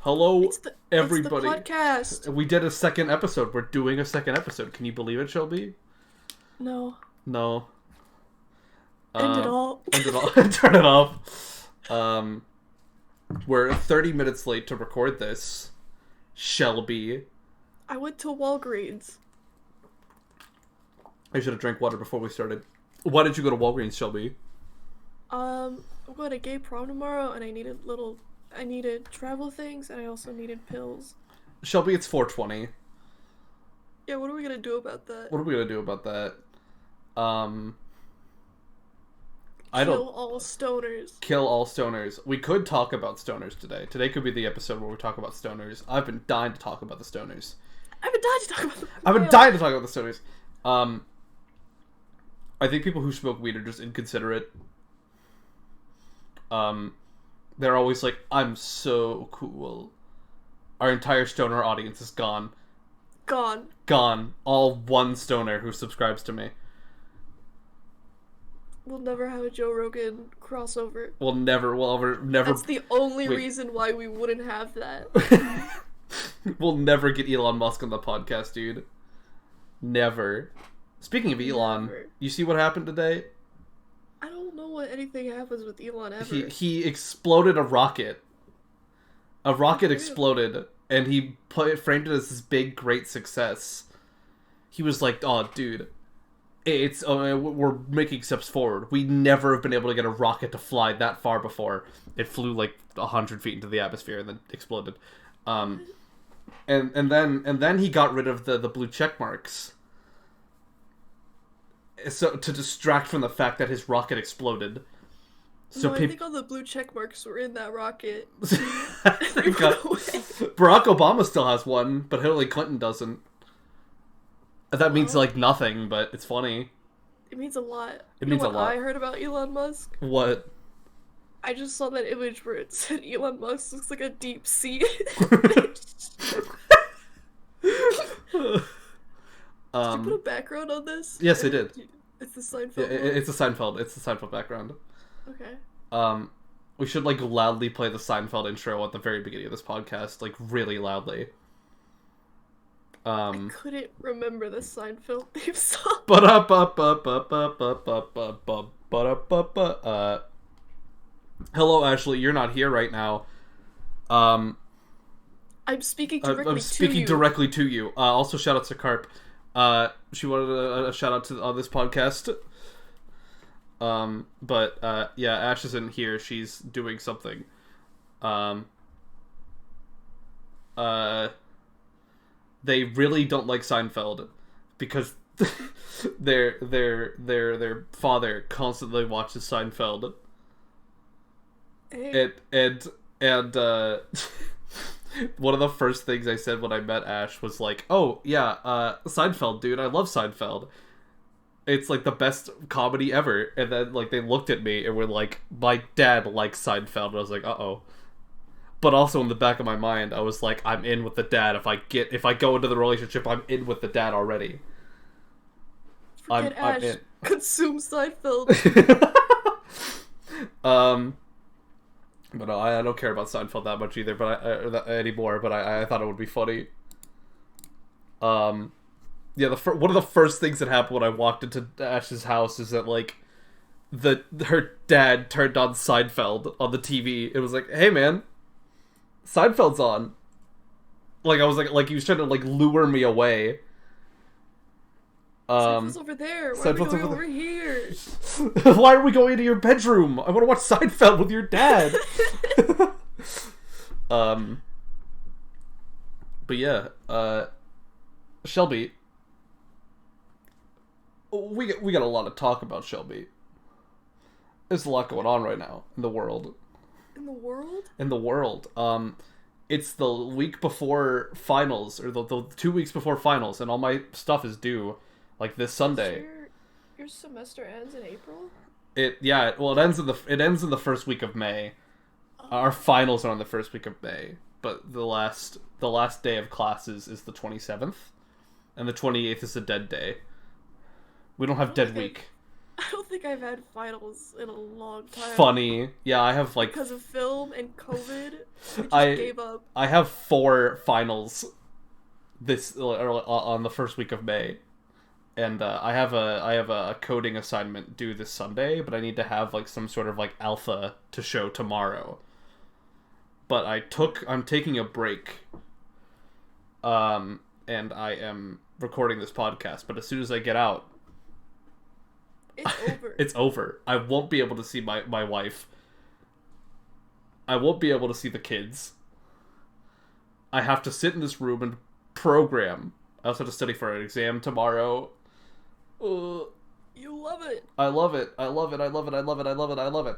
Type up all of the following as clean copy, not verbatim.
Hello, It's the everybody. podcast. We did a second episode. We're doing a second episode. Can you believe it, Shelby? No. No. End it all. End it all. Turn it off. We're 30 minutes late to record this. Shelby. I went to Walgreens. I should have drank water before we started. Why did you go to Walgreens, Shelby? I'm going to gay prom tomorrow, and I needed travel things, and I also needed pills. Shelby, it's 420. Yeah, what are we gonna do about that? What are we gonna do about that? Kill all stoners. Kill all stoners. We could talk about stoners today. Today could be the episode where we talk about stoners. I've been dying to talk about the stoners. I've been dying to talk about them. I've been dying to talk about the stoners. I think people who smoke weed are just inconsiderate. They're always like, I'm so cool. Our entire stoner audience is gone. Gone. All one stoner who subscribes to me. We'll never have a Joe Rogan crossover. We'll never. That's the only reason why we wouldn't have that. We'll never get Elon Musk on the podcast, dude. Never. Speaking of Elon, you see what happened today? I don't know what anything happens with Elon ever. He exploded a rocket. A rocket exploded, and he framed it as this big, great success. He was like, "Oh, dude, we're making steps forward. We never have been able to get a rocket to fly that far before. It flew like 100 feet into the atmosphere and then exploded." And then he got rid of the blue check marks. So to distract from the fact that his rocket exploded. So I think all the blue check marks were in that rocket. Barack Obama still has one, but Hillary Clinton doesn't. That means like nothing, but it's funny. It means a lot. It means a lot. I heard about Elon Musk. What? I just saw that image where it said Elon Musk looks like a deep sea. Did you put a background on this? Yes, I did. It's the Seinfeld. Yeah, it's a Seinfeld. It's the Seinfeld background. Okay. We should like loudly play the Seinfeld intro at the very beginning of this podcast, like really loudly. I couldn't remember the Seinfeld theme song. Hello, Ashley. You're not here right now. I'm speaking directly to you. I'm speaking directly to you. Also, shout out to Carp. She wanted a shout out to on this podcast. But yeah, Ash isn't here. She's doing something. They really don't like Seinfeld because their father constantly watches Seinfeld. Hey. And one of the first things I said when I met Ash was like, "Oh yeah, Seinfeld, dude, I love Seinfeld. It's like the best comedy ever." And then like they looked at me and were like, "My dad likes Seinfeld." And I was like, "Uh-oh." But also in the back of my mind, I was like, "I'm in with the dad. If I go into the relationship, I'm in with the dad already." I'm in. Consume Seinfeld. But no, I don't care about Seinfeld that much either, anymore. But I thought it would be funny. Yeah, one of the first things that happened when I walked into Ash's house is that like her dad turned on Seinfeld on the TV. It was like, "Hey man, Seinfeld's on." Like I was like he was trying to like lure me away. Seinfeld's over there. Why are we going over here? Why are we going into your bedroom? I want to watch Seinfeld with your dad. But yeah, Shelby, we got a lot to talk about, Shelby. There's a lot going on right now in the world. In the world? In the world. It's the week before finals, or the 2 weeks before finals, and all my stuff is due. Like this Sunday. Your semester ends in April? It ends in the first week of May. Oh. Our finals are on the first week of May, but the last day of classes is the 27th, and the 28th is a dead day. We don't have dead week. I don't think I've had finals in a long time. Funny. Yeah, I have like Because of film and COVID, I just I gave up. I have 4 finals this on the first week of May. And I have a coding assignment due this Sunday, but I need to have like some sort of like alpha to show tomorrow. But I'm taking a break. And I am recording this podcast, but as soon as I get out, It's over. it's over. I won't be able to see my wife. I won't be able to see the kids. I have to sit in this room and program. I also have to study for an exam tomorrow. You love it. I love it. I love it. I love it. I love it. I love it. I love it.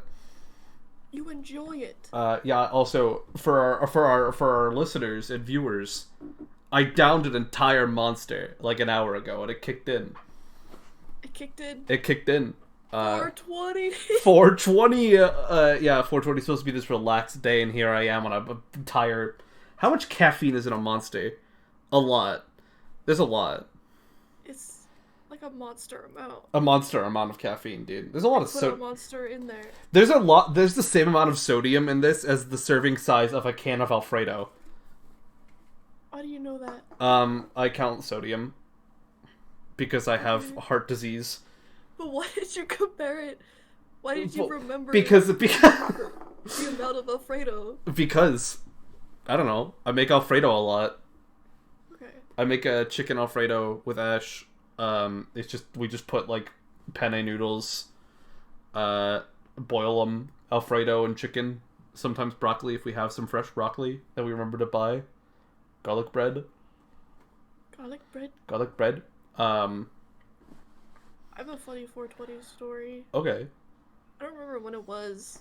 You enjoy it. Yeah. Also, for our listeners and viewers, I downed an entire monster like an hour ago, and it kicked in. It kicked in. It kicked in. 420. 420. Yeah. 420 is supposed to be this relaxed day, and here I am on a entire. How much caffeine is in a monster? A lot. There's a lot. It's like a monster amount. A monster amount of caffeine, dude. There's a lot of Put a monster in there. There's a lot. There's the same amount of sodium in this as the serving size of a can of Alfredo. How do you know that? I count sodium because I have heart disease. But why did you compare it? Why did you remember? Because the amount of Alfredo. Because I don't know. I make Alfredo a lot. Okay. I make a chicken Alfredo with Ash. We just put like penne noodles, boil them, Alfredo and chicken. Sometimes broccoli if we have some fresh broccoli that we remember to buy. Garlic bread. Garlic bread. I have a funny 420 story. Okay. I don't remember when it was.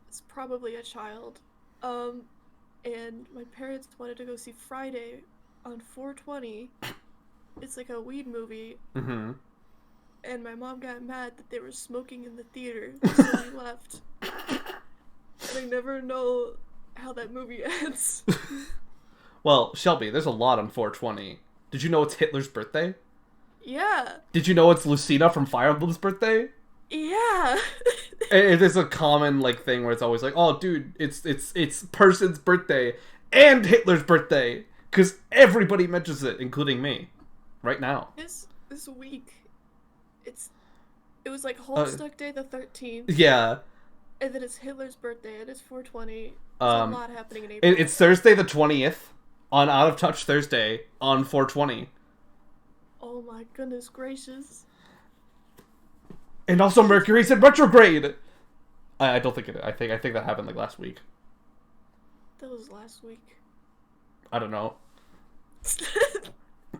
It's probably a child. And my parents wanted to go see Friday on 420. It's like a weed movie. Mm-hmm. And my mom got mad that they were smoking in the theater, so we left. And I never know how that movie ends. Well, Shelby, there's a lot on 420. Did you know it's Hitler's birthday? Yeah. Did you know it's Lucina from Fire Emblem's birthday? Yeah. There's a common like thing where it's always like, oh, dude, it's person's birthday and Hitler's birthday, because everybody mentions it, including me, right now. This week, it was like Homestuck Day the 13th. Yeah. And then it's Hitler's birthday, and it's 420. There's a lot happening in April. It's Thursday the 20th on Out of Touch Thursday on 420. Oh my goodness gracious. And also Mercury's in retrograde. I don't think it. I think that happened like last week. That was last week. I don't know.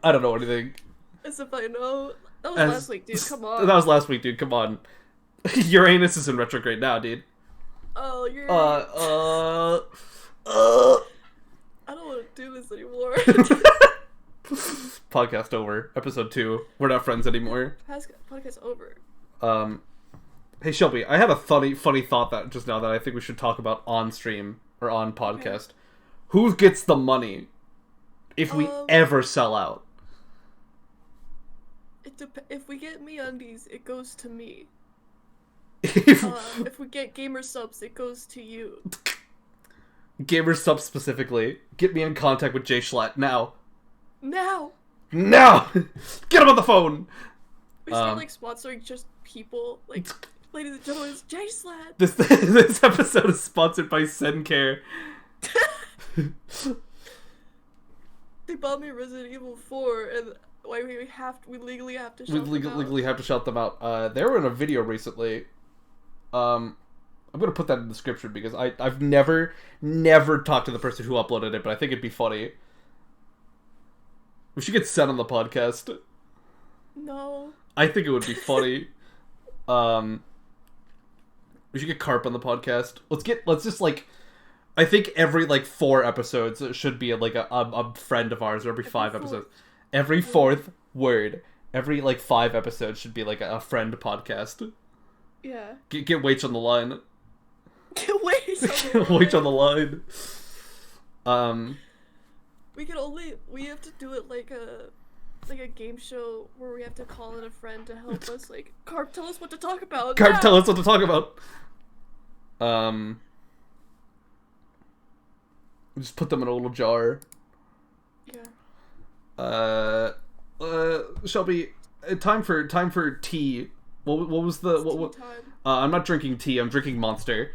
I don't know anything. As if I know. That was last week, dude. Come on. That was last week, dude. Come on. Uranus is in retrograde now, dude. Oh, you're. I don't want to do this anymore. Podcast over. Episode 2. We're not friends anymore. Podcast over. Hey Shelby, I had a funny thought that just now that I think we should talk about on stream or on podcast. Okay. Who gets the money if we ever sell out? If we get MeUndies, it goes to me. If we get Gamer Subs, it goes to you. Gamer Subs specifically. Get me in contact with Jay Schlatt now. Now! Get him on the phone! We start like sponsoring just people, like, ladies and gentlemen, it's Jay Schlatt. This episode is sponsored by Sencare. They bought me Resident Evil 4, and we legally have to shout them out. Legally have to shout them out. They were in a video recently. I'm gonna put that in the description because I've never talked to the person who uploaded it, but I think it'd be funny. We should get Sen on the podcast. No. I think it would be funny. We should get Carp on the podcast. Let's just like, I think every like 4 episodes should be like a friend of ours, or every 5 episodes. Every 4th word. Every like 5 episodes should be like a friend podcast. Yeah. Get Waich on the line. Get Waich on the line. We have to do it like a like a game show where we have to call in a friend to help us. Like, Carp, tell us what to talk about. Carp, now! tell us what to talk about. Just put them in a little jar. Yeah. Shelby, time for tea. What was the what? Time. I'm not drinking tea. I'm drinking Monster.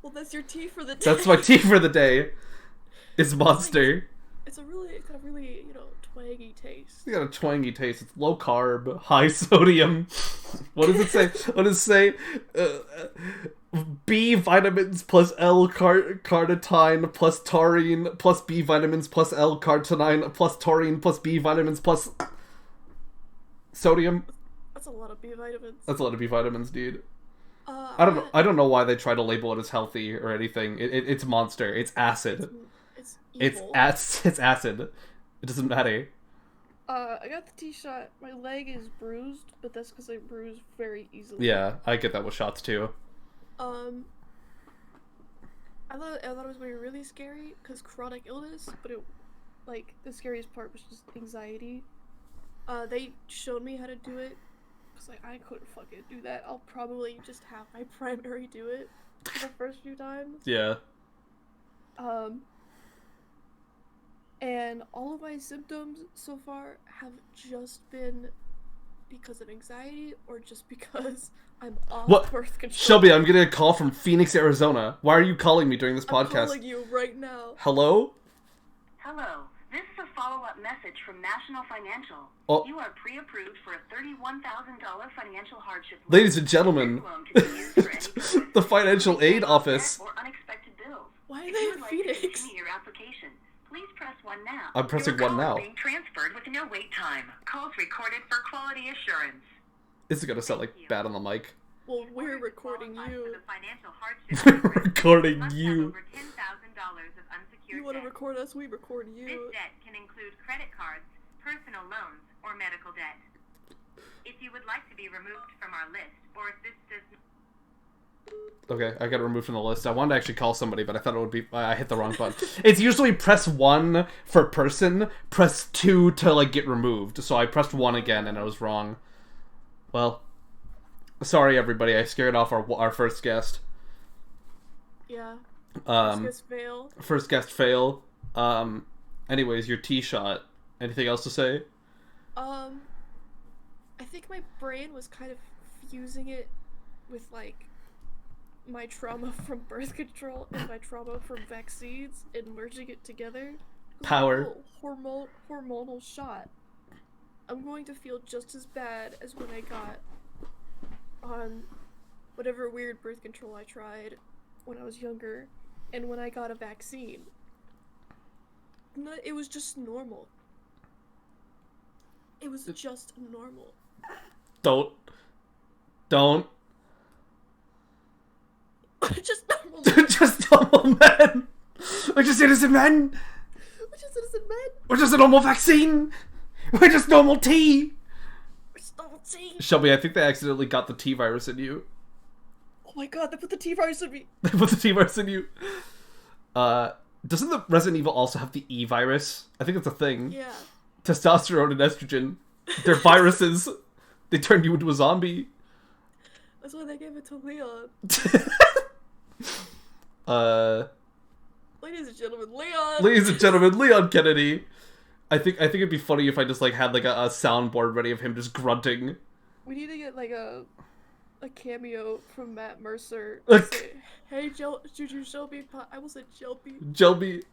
Well, that's your tea for the day. That's my tea for the day. It's Monster. It's got a really, twangy taste. It's got a twangy taste. It's low carb, high sodium. What does it say? What does it say? B vitamins plus L carnitine plus taurine plus B vitamins plus L carnitine plus taurine plus B vitamins plus sodium. That's a lot of B vitamins. That's a lot of B vitamins, dude. I don't know why they try to label it as healthy or anything. It's Monster. It's acid. It's evil. It's acid. It doesn't matter. I got the tea shot. My leg is bruised, but that's because I bruise very easily. Yeah, I get that with shots too. I thought it was really scary because chronic illness, but the scariest part was just anxiety. They showed me how to do it. Cause I couldn't fucking do that. I'll probably just have my primary do it for the first few times. Yeah. And all of my symptoms so far have just been because of anxiety or just because I'm off birth control. Shelby, I'm getting a call from Phoenix, Arizona. Why are you calling me during this podcast? I'm calling you right now. Hello? Hello. This is a follow-up message from National Financial. Oh. You are pre-approved for a $31,000 financial hardship loan. Ladies and gentlemen, the financial aid office. Or unexpected bills. Why are If they you in would like Phoenix? to continue your application, please press 1 now. I'm pressing Your 1 call now. is being transferred with no wait time. Calls recorded for quality assurance. This is gonna sound like bad on the mic. Well, we're recording you. We're recording you. Over $10,000 of unsecured You want to debt. record us? We record This you. debt can include credit cards, personal loans, or medical debt. If you would like to be removed from our list, or if this does Okay, I got removed from the list. I wanted to actually call somebody, but I thought it would be... I hit the wrong button. It's usually press 1 for person, press 2 to, get removed. So I pressed 1 again, and I was wrong. Well, sorry, everybody. I scared off our first guest. Yeah. First guest fail. Anyways, your tea shot. Anything else to say? I think my brain was kind of fusing it with, my trauma from birth control and my trauma from vaccines and merging it together. Power. Hormonal shot. I'm going to feel just as bad as when I got on whatever weird birth control I tried when I was younger and when I got a vaccine. It was just normal. It was just normal. Don't. Just normal men. Just normal men. We're just innocent men. We're just innocent men. We're just a normal vaccine. We're just normal tea. We're just normal tea. Shelby, I think they accidentally got the T virus in you. Oh my god, they put the T virus in me. They put the T virus in you. Doesn't the Resident Evil also have the E virus? I think it's a thing. Yeah. Testosterone and estrogen. They're viruses. They turn you into a zombie. That's why they gave it to Leon. Ladies and gentlemen, Leon. Ladies and gentlemen, Leon Kennedy. I think it'd be funny if I just had a soundboard ready of him just grunting. We need to get a cameo from Matt Mercer. Say, hey, Juju Shelby. I will say Shelby. Shelby.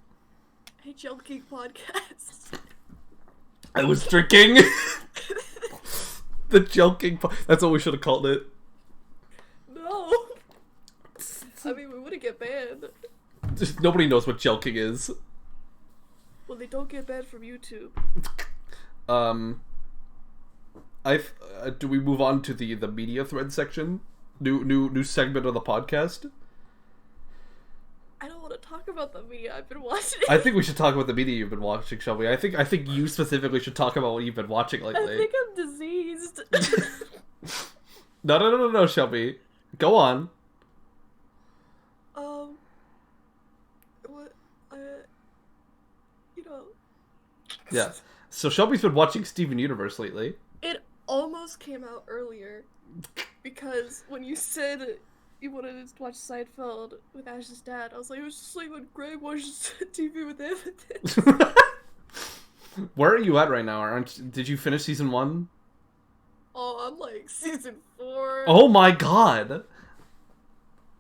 Hey, Gel King podcast. I was drinking. The Gel King. That's what we should have called it. No. I mean, we wouldn't get banned. Nobody knows what Gel King is. Well, they don't get banned from YouTube. Do we move on to the media thread section? New segment of the podcast? I don't want to talk about the media I've been watching. I think we should talk about the media you've been watching, Shelby. I think you specifically should talk about what you've been watching lately. I think I'm diseased. No, Shelby. Go on. What? Yeah. So Shelby's been watching Steven Universe lately. It almost came out earlier because when you said you wanted to watch Seinfeld with Ash's dad, I was like, it was just like when Greg watches TV with him. Where are you at right now? Did you finish season 1? Oh, I'm like season 4. Oh my god!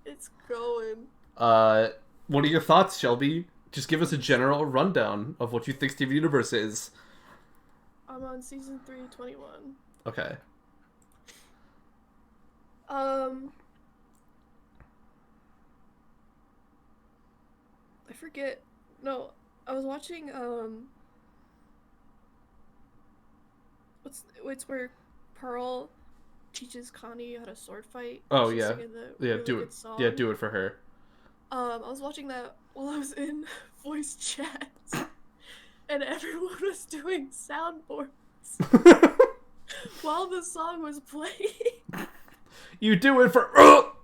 It's going. What are your thoughts, Shelby? Just give us a general rundown of what you think Steven Universe is. I'm on season 3, 21. Okay. I forget. No, I was watching, it's where Pearl teaches Connie how to sword fight. Oh, She's yeah. singing the Yeah, really do good it. song. Yeah, do it for her. I was watching that while I was in voice chat, and everyone was doing soundboards while the song was playing. You do it for. Oh!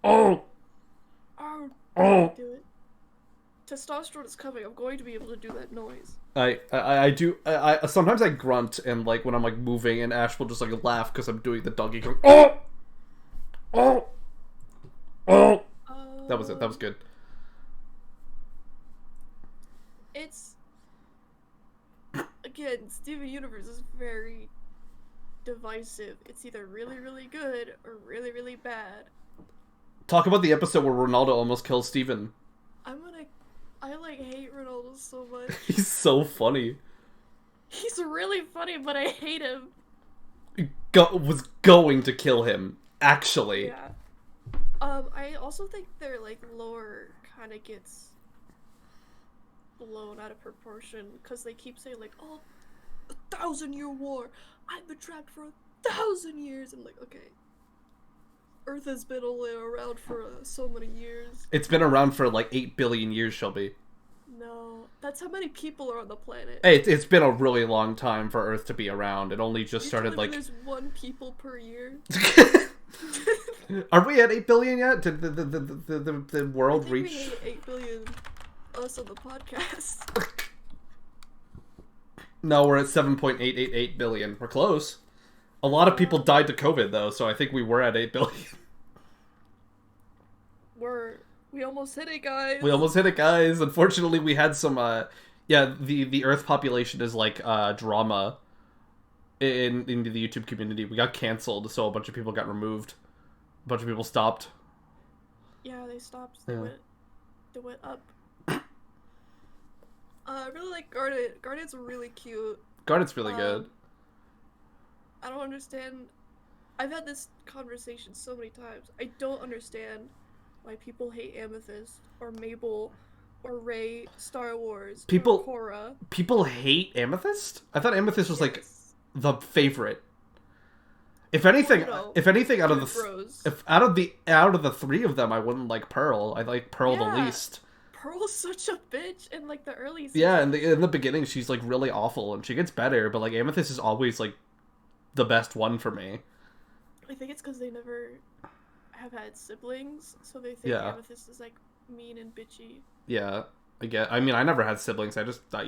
Oh! Do it. Testosterone is coming. I'm going to be able to do that noise. I do. I sometimes I grunt and like when I'm like moving and Ash will just like laugh because I'm doing the Donkey Kong. Oh! Oh! Oh! That was it. That was good. It's again, Steven Universe is very divisive. It's either really, really good or really, really bad. Talk about the episode where Ronaldo almost kills Steven. I like hate Ronaldo so much. He's so funny. He's really funny, but I hate him. Was going to kill him, actually. Yeah. I also think their like lore kind of gets blown out of proportion because they keep saying like, "Oh, 1,000-year war. I've been trapped for 1,000 years." I'm like, okay. Earth has been only around for so many years. It's been around for like 8 billion years, Shelby. No, that's how many people are on the planet. Hey, it's been a really long time for Earth to be around. It only just started like. There's 1 people per year. Are we at 8 billion yet? Did the world reach? We hit 8 billion. Us on the podcast. No, we're at 7.888 billion. We're close. A lot of people died to COVID though, so I think we were at 8 billion. We almost hit it, guys. We almost hit it, guys. Unfortunately, we had some. The Earth population is like drama in the YouTube community. We got canceled, so a bunch of people got removed. A bunch of people stopped. Yeah, they stopped. They went up. I really like Garnet. Garnet's really cute. Garnet's really good. I don't understand. I've had this conversation so many times. I don't understand why people hate Amethyst or Mabel or Rey, Star Wars, or Korra. People hate Amethyst? I thought Amethyst was like the favorite. If anything, out of the 3 of them, I wouldn't like Pearl. I like Pearl the least. Pearl's such a bitch in like the early seasons. Yeah, in the beginning she's like really awful and she gets better, but like Amethyst is always like the best one for me. I think it's because they never have had siblings, so they think Amethyst is like mean and bitchy. Yeah, I mean, I never had siblings. I just thought,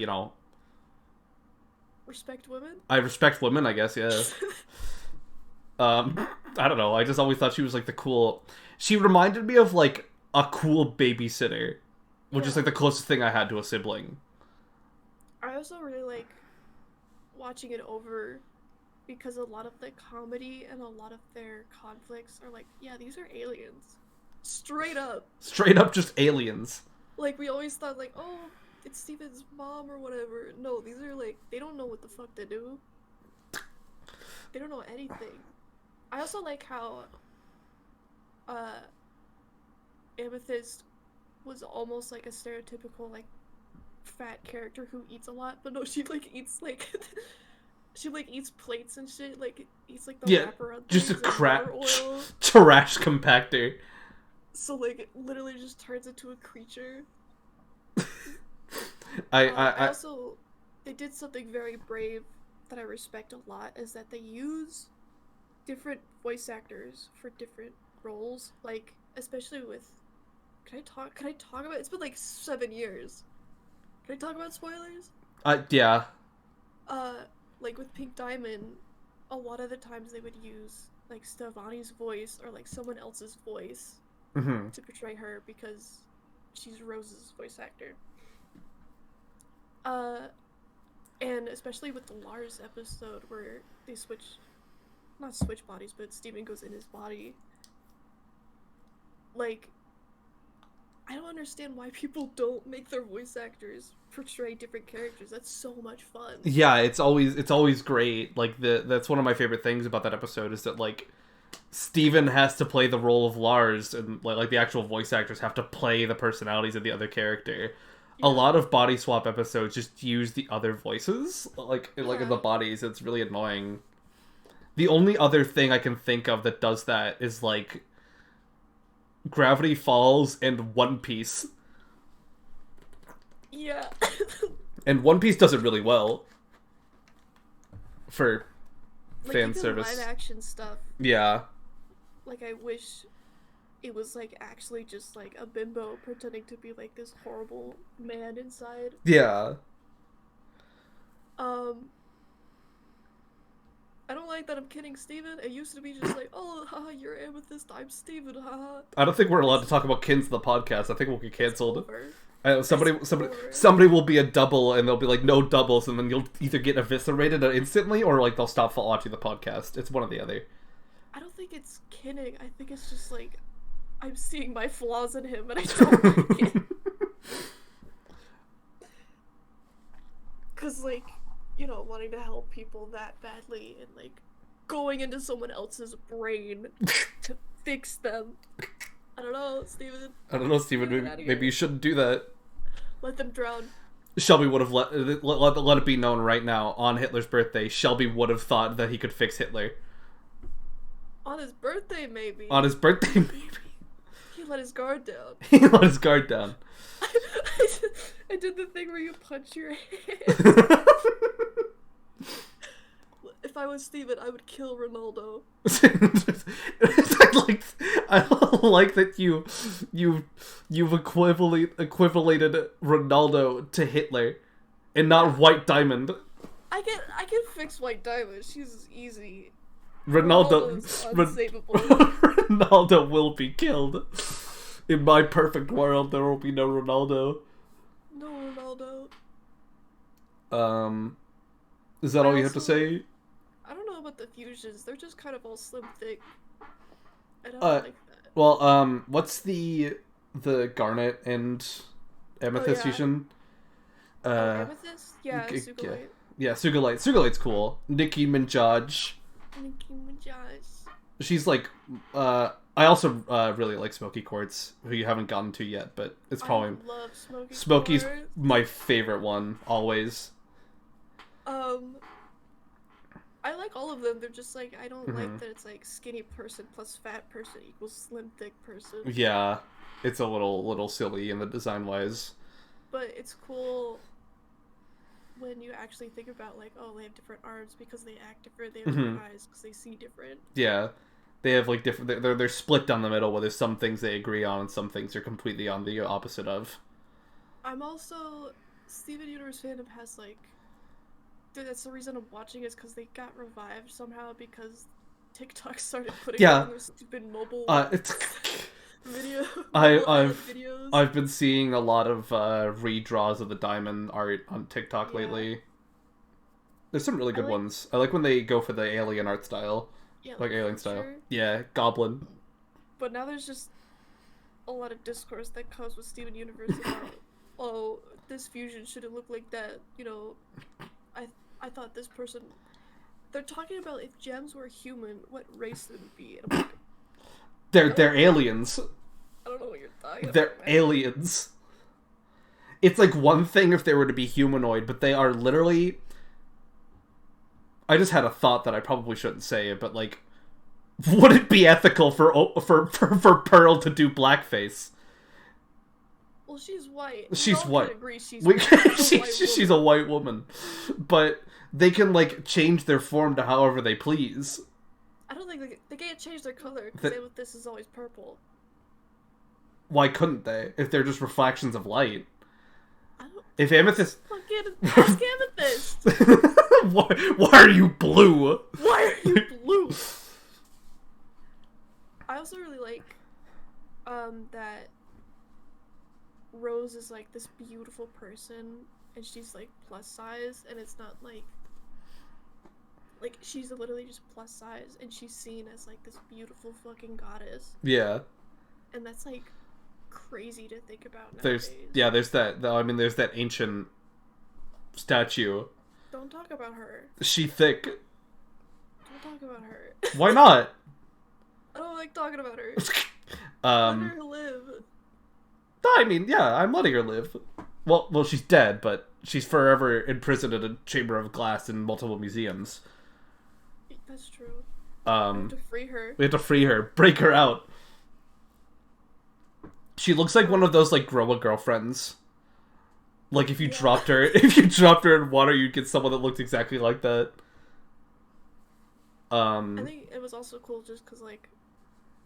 respect women. I respect women, I guess. Yeah. I don't know. I just always thought she was like the cool. She reminded me of like a cool babysitter, which is like the closest thing I had to a sibling. I also really like watching it over because a lot of the comedy and a lot of their conflicts are like, yeah, these are aliens. Straight up. Straight up just aliens. Like, we always thought like, oh, it's Steven's mom or whatever. No, these are like, they don't know what the fuck to do. They don't know anything. I also like how Amethyst was almost like a stereotypical like fat character who eats a lot, but no, she like eats like she like eats plates and shit, like eats like the wrapper on just a crap trash compactor. So like literally just turns into a creature. I also, they did something very brave that I respect a lot, is that they use different voice actors for different roles, like especially with can I talk about it? It's been like 7 years. Can I talk about spoilers? Yeah. Like with Pink Diamond, a lot of the times they would use like Stevani's voice or like someone else's voice Mm-hmm. to portray her because she's Rose's voice actor. Uh, and especially with the Lars episode where they not switch bodies, but Steven goes in his body. Like, I don't understand why people don't make their voice actors portray different characters. That's so much fun. Yeah, it's always great. Like that's one of my favorite things about that episode is that like Steven has to play the role of Lars, and like the actual voice actors have to play the personalities of the other character. Yeah. A lot of body swap episodes just use the other voices, like in Yeah. the bodies. It's really annoying. The only other thing I can think of that does that is like Gravity Falls and One Piece. Yeah. And One Piece does it really well for Like, fan even service. live action stuff. Yeah. Like, I wish it was like actually just like a bimbo pretending to be like this horrible man inside. Yeah. I don't like that I'm kidding Steven. It used to be just like, oh, haha, you're Amethyst, I'm Steven, haha. I don't think we're allowed to talk about Kins in the podcast. I think we'll get canceled. Over. Somebody will be a double, and they'll be like no doubles, and then you'll either get eviscerated instantly, or like they'll stop watching the podcast. It's one or the other. I don't think it's kidding. I think it's just like I'm seeing my flaws in him, and I don't like it. Cause like, you know, wanting to help people that badly and like going into someone else's brain to fix them. I don't know, Steven. I don't know, Steven. Get outta Maybe here. you shouldn't do that. Let them drown. Shelby would have let it be known right now on Hitler's birthday. Shelby would have thought that he could fix Hitler On his birthday, maybe. on his birthday. Maybe He let his guard down. he let his guard down. I did the thing where you punch your hand. If I was Steven, I would kill Ronaldo. I like that you've equivalated Ronaldo to Hitler, and not White Diamond. I can fix White Diamond. She's easy. Ronaldo's unsavable. Ronaldo will be killed. In my perfect world, there will be no Ronaldo. No Ronaldo. Is that all you have to also- say? I don't know about the fusions. They're just kind of all slim thick. I don't like that. Well, what's the Garnet and Amethyst yeah. fusion? Amethyst? Yeah, g- Sugalite. Yeah, Sugalite. Sugalite's cool. Nicki Minaj. Nicki Minaj. She's like, I also really like Smoky Quartz, who you haven't gotten to yet, but it's probably I love Smokey Smokey's Quartz. my favorite one always. I like all of them. They're just like, I don't Mhm. like that it's like skinny person plus fat person equals slim thick person. Yeah, it's a little silly in the design wise. But it's cool when you actually think about like, oh, they have different arms because they act different. They have different eyes because they see different. Yeah, they have like different. They're split down the middle, where there's some things they agree on and some things they're completely on the opposite of. I'm also Steven Universe fandom has like, dude, that's the reason I'm watching is because they got revived somehow because TikTok started putting Yeah. on their stupid mobile It's video. I've videos. I've been seeing a lot of redraws of the diamond art on TikTok Yeah. lately. There's some really good like- ones. I like when they go for the alien art style, yeah, like alien style. Future. Yeah, Goblin. But now there's just a lot of discourse that comes with Steven Universe about, oh, this fusion shouldn't look like that. You know, I thought this person. They're talking about if gems were human, what race they would be. And I'm like, They're aliens. I don't know what you're talking They're about. man. aliens. It's like one thing if they were to be humanoid, but they are literally. I just had a thought that I probably shouldn't say it, but like, would it be ethical for Pearl to do blackface? Well, she's white. She's we all white. Can agree she's We, white. She's a white she's a white woman, but they can like change their form to however they please. I don't think they can't change their color The- because this is always purple. Why couldn't they? If they're just reflections of light. I don't. If Amethyst... Fucking ask Amethyst! why are you blue? Why are you blue? I also really like that Rose is like this beautiful person and she's like plus size and it's not like she's literally just plus size and she's seen as like this beautiful fucking goddess. Yeah. And that's like crazy to think about nowadays. There's that ancient statue. Don't talk about her. She thick. Don't talk about her. Why not? I don't like talking about her. Let her live. I mean, yeah, I'm letting her live. Well, she's dead, but she's forever imprisoned in a chamber of glass in multiple museums. That's true. We have to free her. We have to free her. Break her out. She looks like one of those, like, grow a girlfriends. Like, if you dropped her in water, you'd get someone that looked exactly like that. I think it was also cool just because, like,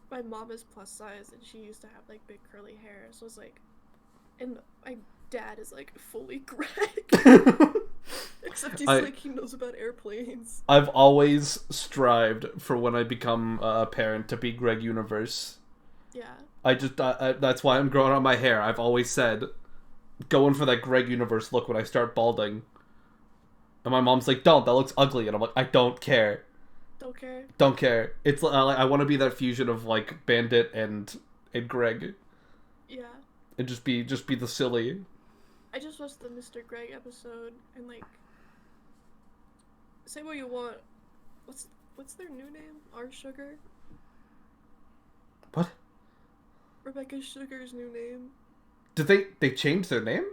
my mom is plus size and she used to have, like, big curly hair. So it's like, and my dad is, like, fully Greg. Except he's like, he knows about airplanes. I've always strived for when I become a parent to be Greg Universe. Yeah. That's why I'm growing out my hair. I've always said, going for that Greg Universe look when I start balding. And my mom's like, don't, that looks ugly. And I'm like, I don't care. Don't care. It's I want to be that fusion of, like, Bandit and Greg. Yeah. And just be the silly. I just watched the Mr. Greg episode and, like, say what you want. What's their new name? R Sugar? What? Rebecca Sugar's new name. Did they change their name?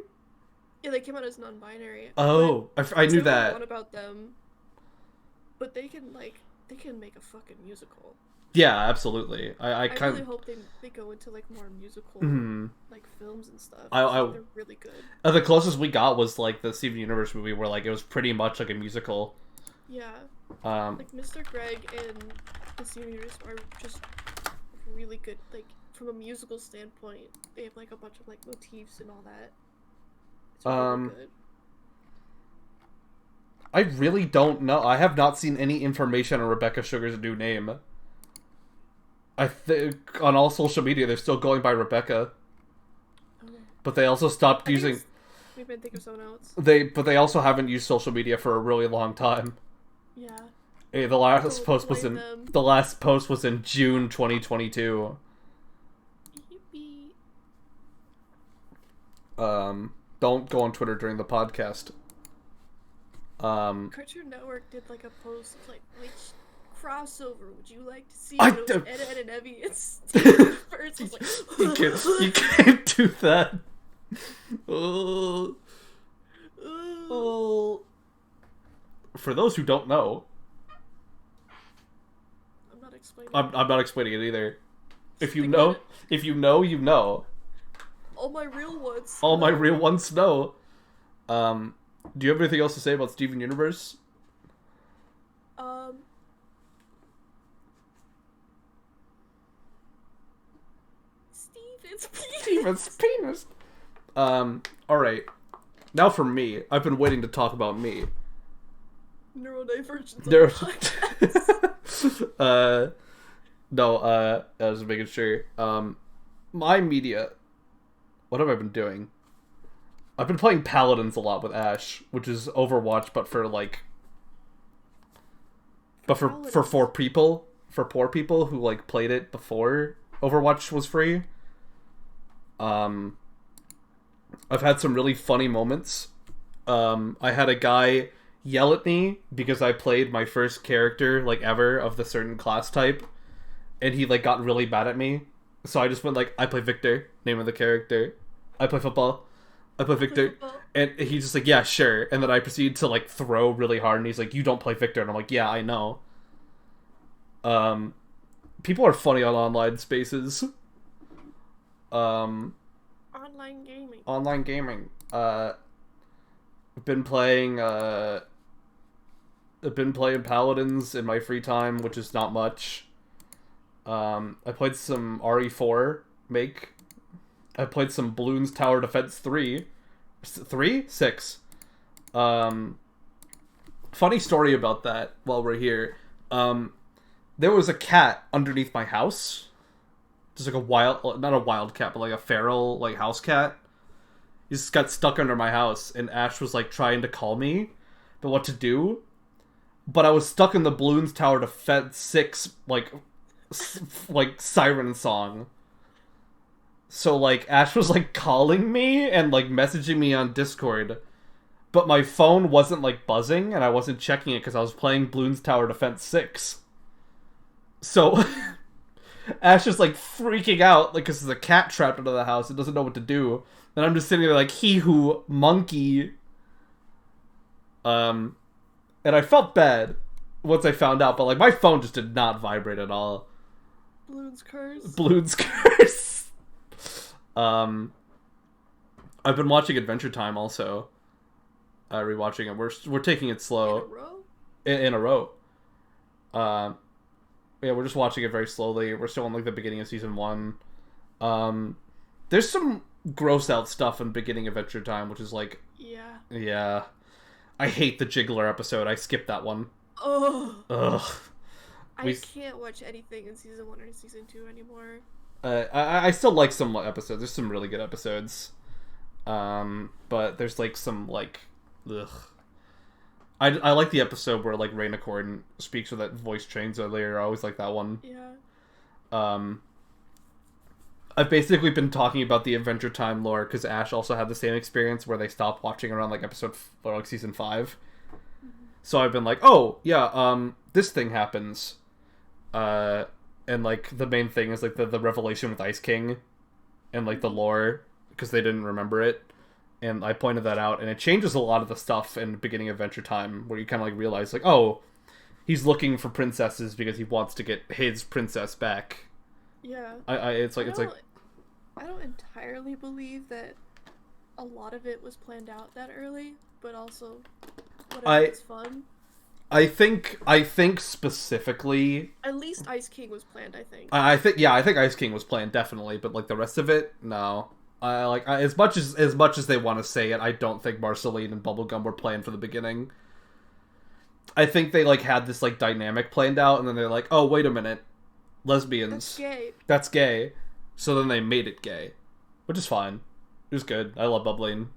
Yeah, they came out as non-binary. Oh, I knew that. Say what you want about them, but they can make a fucking musical. Yeah, absolutely. I really hope they go into, like, more musical like films and stuff. They're really good. The closest we got was, like, the Steven Universe movie where, like, it was pretty much like a musical. Yeah. Like, Mr. Greg and the Steven Universe are just really good. Like, from a musical standpoint, they have, like, a bunch of, like, motifs and all that. It's really good. I really don't know. I have not seen any information on Rebecca Sugar's new name. I think on all social media they're still going by Rebecca. Okay. But they also stopped using... We've been thinking of someone else. But they also haven't used social media for a really long time. Yeah. Hey, the last post was in June 2022. Yippee. Don't go on Twitter during the podcast. Cartoon Network did, like, a post of, like, which crossover would you like to see? It was Ed and Evie and Steve first. I was like, you can't do that. For those who don't know, I'm not explaining. I'm not explaining it either. If you know, you know. All my real ones. All my real ones know. Do you have anything else to say about Steven Universe? Steven's penis. Alright. Now for me. I've been waiting to talk about me. Neurodivergence. No, I was making sure. My media. What have I been doing? I've been playing Paladins a lot with Ash, which is Overwatch, but for, like... But for poor people who, like, played it before Overwatch was free. I've had some really funny moments. I had a guy yell at me because I played my first character, like, ever of the certain class type, and he, like, got really mad at me. So I just went, like, I play Victor, name of the character. I play football. I play Victor. And he's just like, yeah, sure. And then I proceed to, like, throw really hard, and he's like, you don't play Victor. And I'm like, yeah, I know. People are funny on online spaces. Online gaming. I've been playing Paladins in my free time, which is not much. I played some RE4 Make. I played some Bloons Tower Defense 3, 3? 6. Funny story about that while we're here. There was a cat underneath my house. Just like a wild, not a wild cat, but like a feral, like house cat. He just got stuck under my house, and Ash was like trying to call me, but what to do? But I was stuck in the Balloons Tower Defense 6, like siren song. So like Ash was like calling me and like messaging me on Discord, but my phone wasn't like buzzing, and I wasn't checking it because I was playing Balloons Tower Defense 6. So Ash is like freaking out, like, because there's a cat trapped under the house and doesn't know what to do. And I'm just sitting there like, he who monkey. And I felt bad once I found out, but like my phone just did not vibrate at all. Balloons curse. Balloons curse. I've been watching Adventure Time also. Rewatching it. We're taking it slow. In a row? In a row. Yeah, we're just watching it very slowly. We're still in like the beginning of season 1. There's some gross out stuff in beginning of Adventure Time, which is like, yeah. I hate the Jiggler episode. I skipped that one. Ugh. I can't watch anything in season 1 or season 2 anymore. I still like some episodes. There's some really good episodes. But there's like some like, ugh. I like the episode where like Rainicorn speaks with that voice change earlier. I always like that one. Yeah. I've basically been talking about the Adventure Time lore because Ash also had the same experience where they stopped watching around like season 5. Mm-hmm. So I've been like, oh yeah, this thing happens, and like the main thing is like the revelation with Ice King, and like the lore because they didn't remember it. And I pointed that out, and it changes a lot of the stuff in the beginning of Adventure Time, where you kind of like realize, like, oh, he's looking for princesses because he wants to get his princess back. Yeah. I don't entirely believe that a lot of it was planned out that early, but also whatever, it's fun. I think specifically, at least Ice King was planned. I think Ice King was planned definitely, but like the rest of it, no. As much as they want to say it, I don't think Marceline and Bubblegum were planned from the beginning. I think they like had this like dynamic planned out, and then they're like, "Oh, wait a minute, lesbians. That's gay." So then they made it gay, which is fine. It was good. I love Bubbling.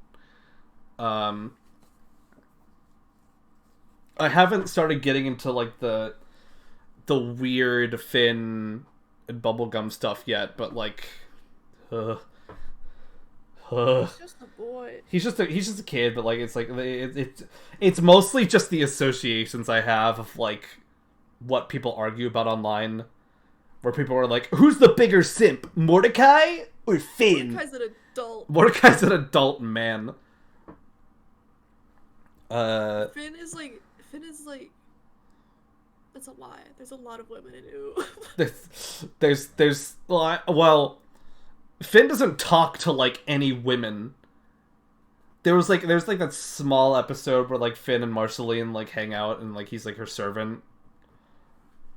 I haven't started getting into like the weird Finn and Bubblegum stuff yet, but like, he's just a boy. He's just a kid, but like it's mostly just the associations I have of like what people argue about online, where people are like, "Who's the bigger simp, Mordecai or Finn?" Mordecai's an adult. Mordecai's an adult man. Finn is like. That's a lie. There's a lot of women in Ooh. there's well. Finn doesn't talk to like any women. There's like that small episode where like Finn and Marceline like hang out and like he's like her servant.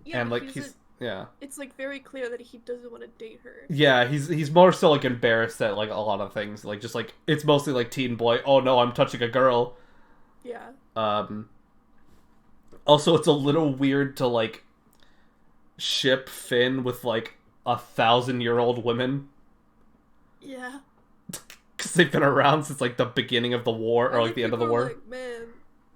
Yeah, and like yeah. It's like very clear that he doesn't want to date her. Yeah, he's more so like embarrassed at like a lot of things. Like just like it's mostly like teen boy, oh no, I'm touching a girl. Yeah. Also it's a little weird to like ship Finn with like 1,000-year-old women. Yeah. Because they've been around since, like, the beginning of the war, or, like, the end of the war. Like, man,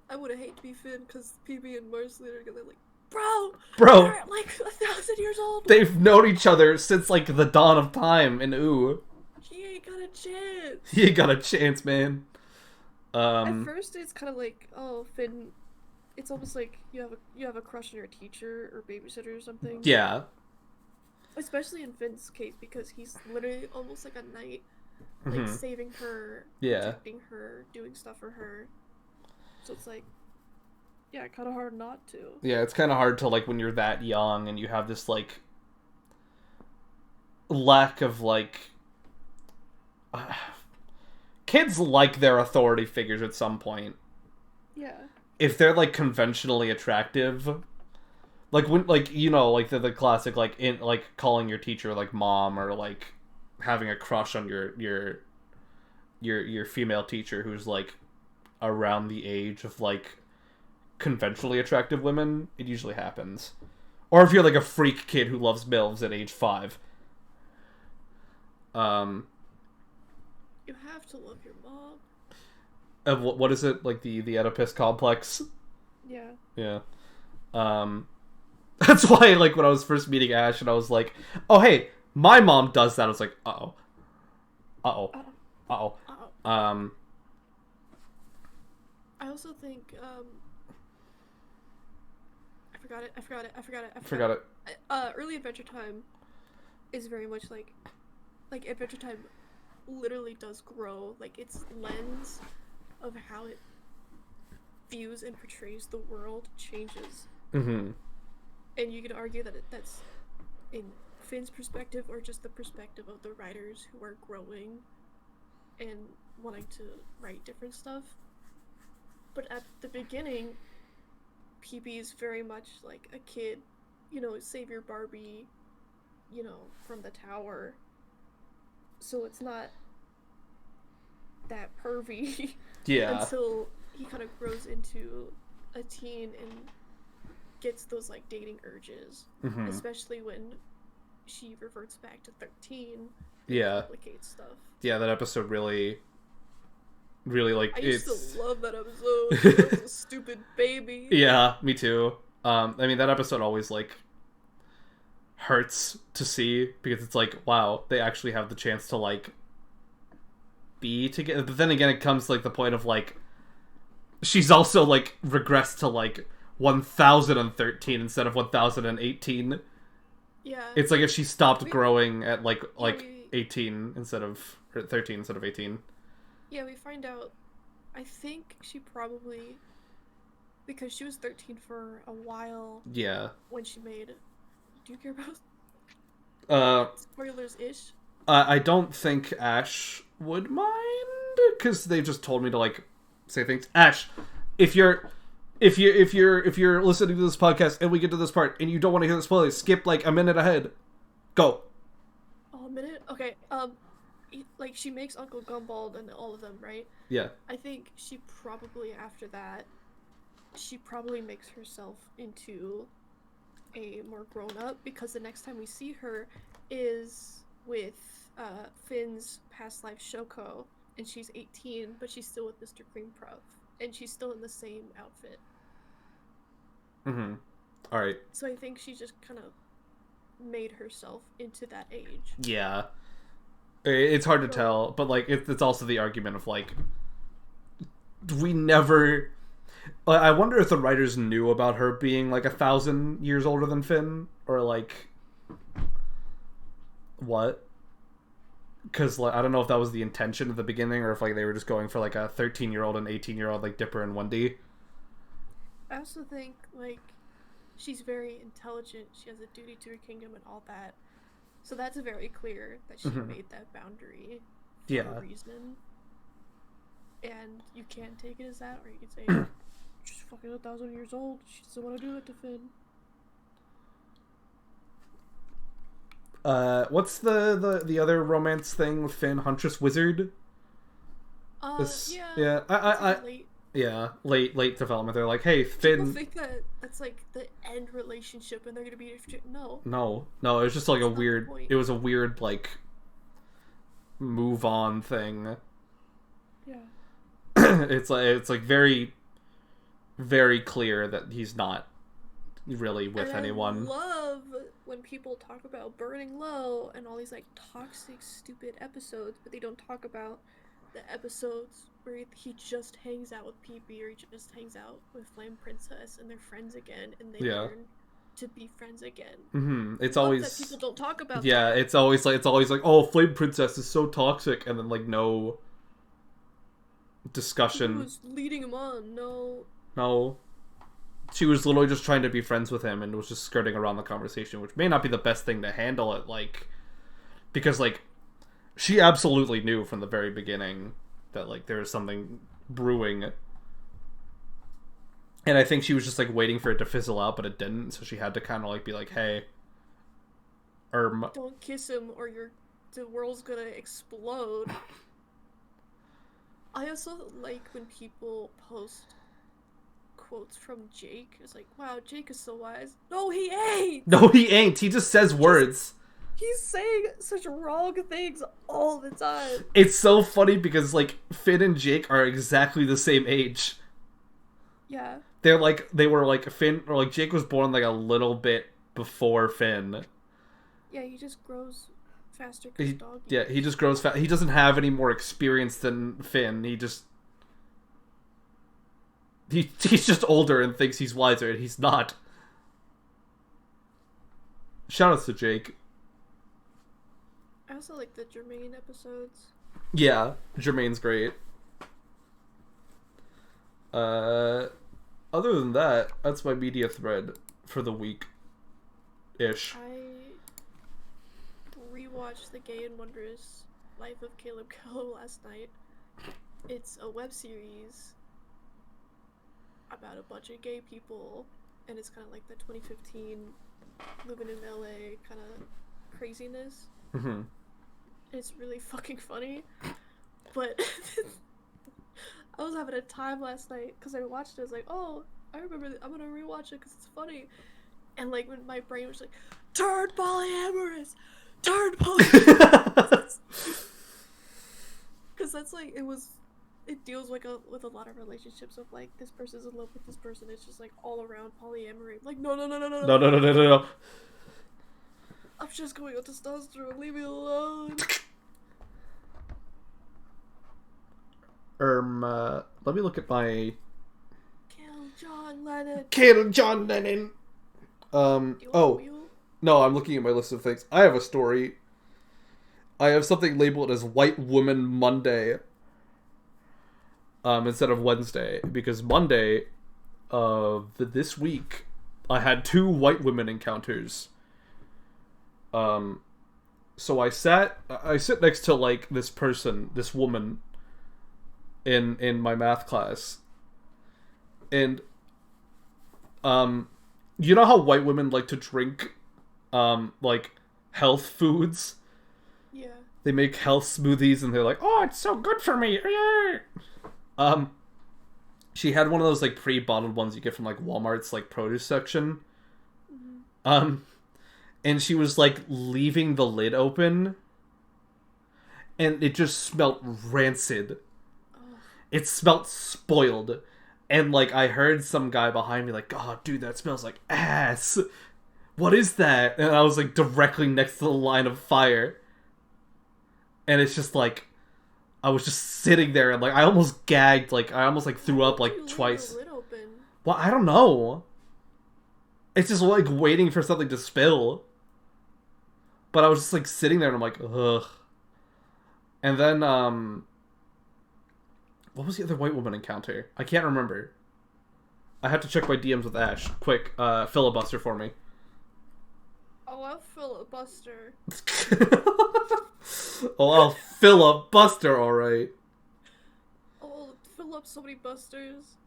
I would have hated to be Finn, because PB and Marceline are gonna, like, bro, they're, like, 1,000 years old. They've known each other since, like, the dawn of time in Ooh. He ain't got a chance. He ain't got a chance, man. At first, it's kind of like, oh, Finn, it's almost like you have a crush on your teacher or babysitter or something. Yeah. Especially in Finn's case, because he's literally almost like a knight, like saving her, protecting her, doing stuff for her. So it's like, yeah, kind of hard not to. Yeah, it's kind of hard to, like, when you're that young and you have this, like, lack of, like... kids like their authority figures at some point. Yeah. If they're, like, conventionally attractive... Like, when, like, you know, like, the classic, like, in, like, calling your teacher, like, mom, or, like, having a crush on your your female teacher who's like around the age of like conventionally attractive women, it usually happens. Or if you're like a freak kid who loves MILFs at age 5. You have to love your mom. What is it, like the Oedipus complex? Yeah. Yeah. That's why, like, when I was first meeting Ash and I was like, oh hey, my mom does that, I was like, uh-oh. I also think I Forgot it. Early Adventure Time is very much like Adventure Time literally does grow, like its lens of how it views and portrays the world changes. Mm-hmm. And you could argue that that's in Finn's perspective or just the perspective of the writers who are growing and wanting to write different stuff. But at the beginning, PB's very much like a kid, you know, save your Barbie, you know, from the tower. So it's not that pervy. Yeah. Until he kind of grows into a teen and gets those like dating urges. Mm-hmm. Especially when she reverts back to 13. Yeah. Complicates stuff. Yeah, that episode really like I used to love that episode. It was a stupid baby. Yeah, me too. I mean, that episode always like hurts to see because it's like, wow, they actually have the chance to like be together. But then again, it comes to like the point of like she's also like regressed to like 1013 instead of 1018. Yeah. It's like if she stopped growing at like 18 instead of 13 instead of 18. Yeah, we find out, I think she probably, because she was 13 for a while. Yeah. When she made, do you care about spoilers-ish? I don't think Ash would mind, because they just told me to like say things. Ash, if you're listening to this podcast and we get to this part and you don't want to hear the spoilers, skip like a minute ahead. Go. Oh, a minute? Okay. Like she makes Uncle Gumball and all of them, right? Yeah. I think she probably after that, she probably makes herself into a more grown up, because the next time we see her is with Finn's past life Shoko, and she's 18, but she's still with Mr. Cream Puff, and she's still in the same outfit. Mm-hmm. All right. So I think she just kind of made herself into that age. Yeah. It's hard to tell, but like it's also the argument of like we never. I wonder if the writers knew about her being like 1,000 years older than Finn, or like what? Because like I don't know if that was the intention at the beginning, or if like they were just going for like a 13-year-old and 18-year-old like Dipper and Wendy. I also think like she's very intelligent. She has a duty to her kingdom and all that. So that's very clear that she made that boundary for a reason. And you can take it as that, or you can say she's fucking 1,000 years old. She doesn't want to do it to Finn. What's the other romance thing with Finn? Huntress Wizard? Late development. They're like, hey, Finn. People think that that's like the end relationship, and they're gonna be no. No. It was just like a weird. It was a weird like move on thing. Yeah. It's like very, very clear that he's not really with anyone. I love when people talk about Burning Low and all these like toxic, stupid episodes, but they don't talk about the episodes where he just hangs out with PP, or he just hangs out with Flame Princess and they're friends again, and they learn to be friends again. Mm-hmm. It's always that people don't talk about. Yeah, that. It's always like, oh, Flame Princess is so toxic, and then like no discussion. Who's leading him on? No. She was literally just trying to be friends with him and was just skirting around the conversation, which may not be the best thing to handle it, like, because like she absolutely knew from the very beginning that like there was something brewing, and I think she was just like waiting for it to fizzle out, but it didn't, so she had to kind of like be like, hey, don't kiss him or the world's gonna explode. I also like when people post quotes from Jake. It's like, wow, Jake is so wise. No, he ain't! No, he ain't. He just says words. He's saying such wrong things all the time. It's so funny because, like, Finn and Jake are exactly the same age. Yeah. They were like, Finn, or like, Jake was born like a little bit before Finn. Yeah, he just grows faster because dog years. Yeah, he just grows fast. He doesn't have any more experience than Finn. He's just older and thinks he's wiser, and he's not. Shoutouts to Jake. I also like the Jermaine episodes. Yeah, Jermaine's great. Other than that, that's my media thread for the week-ish. I rewatched The Gay and Wondrous Life of Caleb Keller last night. It's a web series about a bunch of gay people, and it's kind of like the 2015 living in LA kind of craziness. Mm-hmm. It's really fucking funny, but I was having a time last night because I watched it. I was like, oh, I remember I'm gonna rewatch it because it's funny, and like when my brain was like, turn polyamorous, because that's like it deals like with a lot of relationships of like this person's in love with this person. It's just like all around polyamory. Like no. No. I'm just going on testosterone. Leave me alone. Let me look at my... Kill John Lennon. Kill John Lennon! No, I'm looking at my list of things. I have a story. I have something labeled as White Woman Monday. Instead of Wednesday. Because Monday, this week, I had 2 white women encounters. So I sit next to, like, this woman, in my math class. And, you know how white women like to drink, like, health foods? Yeah. They make health smoothies and they're like, oh, it's so good for me! She had one of those, like, pre-bottled ones you get from, like, Walmart's, like, produce section. Mm-hmm. And she was, like, leaving the lid open. And it just smelled rancid. Oh. It smelled spoiled. And, like, I heard some guy behind me, like, oh, dude, that smells like ass. What is that? And I was, like, directly next to the line of fire. And it's just, like, I was just sitting there and, like, I almost gagged. Like, I almost, like, threw up, like, twice. Leave the lid open? Well, I don't know. It's just, like, waiting for something to spill. But I was just, like, sitting there and I'm like, ugh. And then, what was the other white woman encounter? I can't remember. I have to check my DMs with Ash. Quick, filibuster for me. Oh, I'll filibuster. Oh, I'll filibuster, alright. Oh, fill up so many busters.